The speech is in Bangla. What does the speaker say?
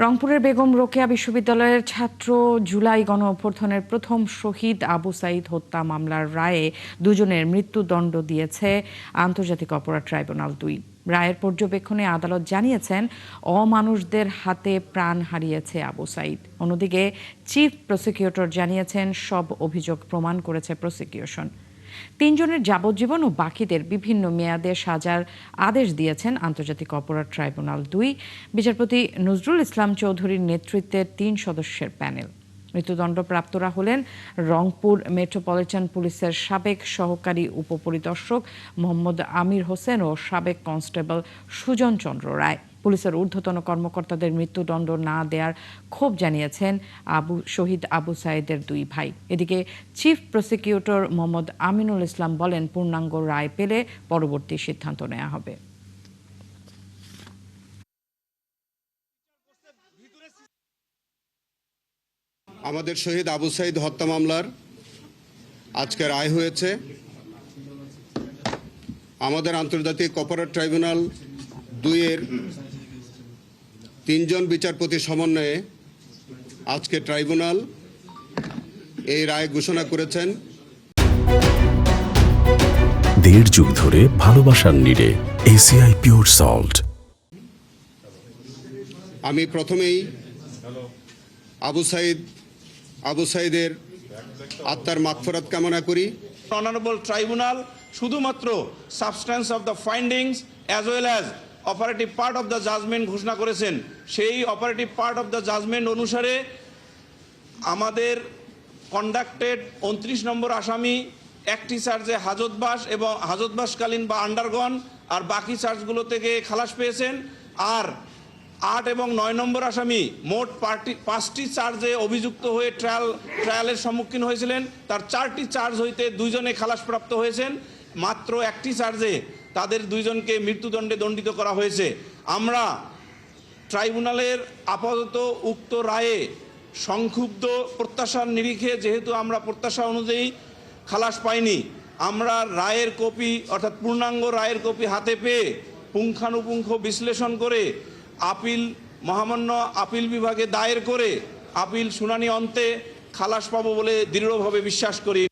রংপুরের বেগম রোকেয়া বিশ্ববিদ্যালয়ের ছাত্র জুলাই গণ অভ্যুত্থানের প্রথম শহীদ আবু সাঈদ হত্যা মামলার রায়ে দুজনের মৃত্যুদণ্ড দিয়েছে আন্তর্জাতিক অপরাধ ট্রাইব্যুনাল ২। রায়ের পর্যবেক্ষণে আদালত জানিয়েছেন অমানুষদের হাতে প্রাণ হারিয়েছে আবু সাঈদ। অন্যদিকে চিফ প্রসিকিউটর জানিয়েছেন সব অভিযোগ প্রমাণ করেছে প্রসিকিউশন। ৩ জনের যাবজ্জীবন ও বাকিদের বিভিন্ন মেয়াদে সাজার আদেশ দিয়েছেন আন্তর্জাতিক অপরাধ ট্রাইব্যুনাল ২। বিচারপতি নজরুল ইসলাম চৌধুরীর নেতৃত্বের ৩ সদস্যের প্যানেল। মৃত্যুদণ্ডপ্রাপ্তরা হলেন রংপুর মেট্রোপলিটন পুলিশের সাবেক সহকারী উপপরিদর্শক মোহাম্মদ আমির হোসেন ও সাবেক কনস্টেবল সুজন চন্দ্র রায়। পুলিশের ঊর্ধ্বতন কর্মকর্তাদের মৃত্যুদণ্ড না দেওয়ার ক্ষোভ জানিয়েছেন শহীদ আবু সাঈদের ২ ভাই। এদিকে চিফ প্রসিকিউটর মোহাম্মদ আমিনুল ইসলাম বলেন, পূর্ণাঙ্গ রায় পেলে পরবর্তী সিদ্ধান্ত নেওয়া হবে। আমাদের শহীদ আবু সাঈদ হত্যা মামলার আজকে রায় হয়েছে। আমাদের আন্তর্জাতিক অপরাধ ট্রাইব্যুনাল ২-এর ৩ জন বিচারপতির সমন্বয়ে আজকে ট্রাইব্যুনাল এই রায় ঘোষণা করেছেন। ১.৫ যুগ ধরে ভালোবাসার নিড়ে এসিআই পিওর সল্ট। আমি প্রথমেই আবু সাঈদের আত্মার মাগফিরাত কামনা করি। অনারেবল ট্রাইব্যুনাল শুধুমাত্র substance of the findings as well as operative part of the judgement ঘোষণা করেছেন। সেই operative part of the judgement অনুসারে আমাদের কন্ডাক্টেড ২৯ নম্বর আসামি একটি চার্জে হাজতবাস এবং হাজতবাসকালীন বা আন্ডারগন আর বাকি চার্জগুলো থেকে খালাস পেয়েছেন। আর ৮ এবং ৯ নম্বর আসামি মোট ৫টি চার্জে অভিযুক্ত হয়ে ট্রায়ালের সম্মুখীন হয়েছিলেন। তার 4টি চার্জ হইতে 2 জনে খালাসপ্রাপ্ত হয়েছেন। মাত্র একটি চার্জে তাদের 2 জনকে মৃত্যুদণ্ডে দণ্ডিত করা হয়েছে। আমরা ট্রাইব্যুনালের আপাতত উক্ত রায়ে সংক্ষুব্ধ প্রত্যাশার নিরিখে, যেহেতু আমরা প্রত্যাশা অনুযায়ী খালাস পাইনি, আমরা রায়ের কপি অর্থাৎ পূর্ণাঙ্গ রায়ের কপি হাতে পেয়ে পুঙ্খানুপুঙ্খ বিশ্লেষণ করে মহামান্য আপিল বিভাগে দায়ের করে আপিল শুনানি অন্তে খালাস পাবো বলে দৃঢ়ভাবে বিশ্বাস করি।